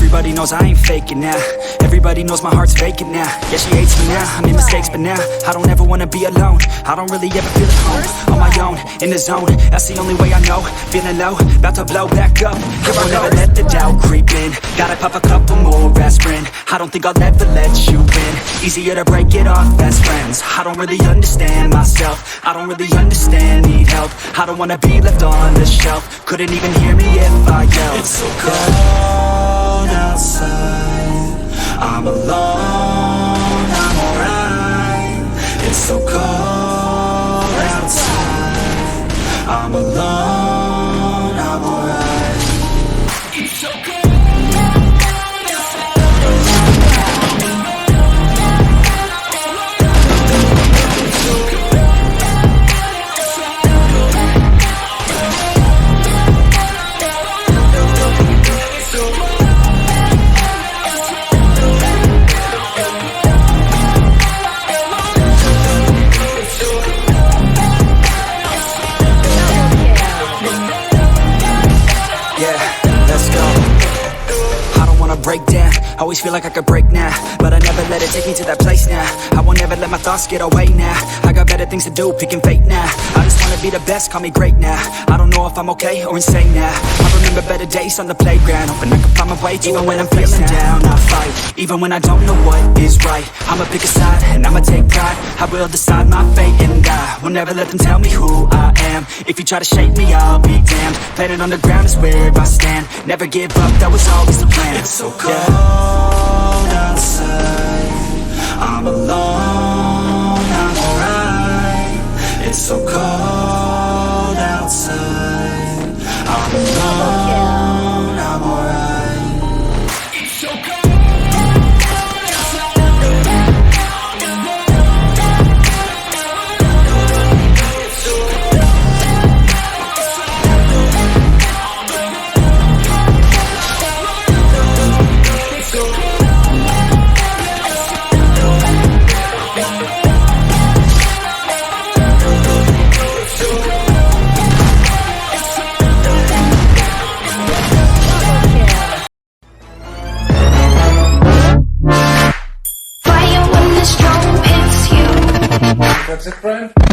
Everybody knows I ain't faking now. Everybody knows my heart's vacant now. Yeah, she hates me now, I made mistakes but now I don't ever wanna be alone. I don't really ever feel at home. On my own, in the zone, that's the only way I know. Feeling low, about to blow back up. Here I never let the doubt creep in. Gotta pop a couple more aspirin. I don't think I'll ever let you in. Easier to break it off best friends. I don't really understand myself. I don't really understand, need help. I don't wanna be left on the shelf. Couldn't even hear me if I yelled. It's so cold outside, I'm alone, I'm alright. It's so cold outside, I'm alone, I'm alright. It's so cold. Break down, always feel like I could break now, but I never let it take me to that place now. I won't ever let my thoughts get away now. I got better things to do, picking fate now. I just wanna be the best, call me great now. I don't know if I'm okay or insane now. I remember better days on the playground, hoping I can find my way. Even when I'm feeling down, I fight. Even when I don't know what is right, I'ma pick a side and I'ma take pride. I will decide my fate and I will never let them tell me who I am. If you try to shake me, I'll be damned. Planet on the ground is where I stand. Never give up, that was always the plan. It's so cold outside, I'm alone, I'm alright. It's so cold outside, I'm alone, I'm alright. It's so cold. That's it, friend?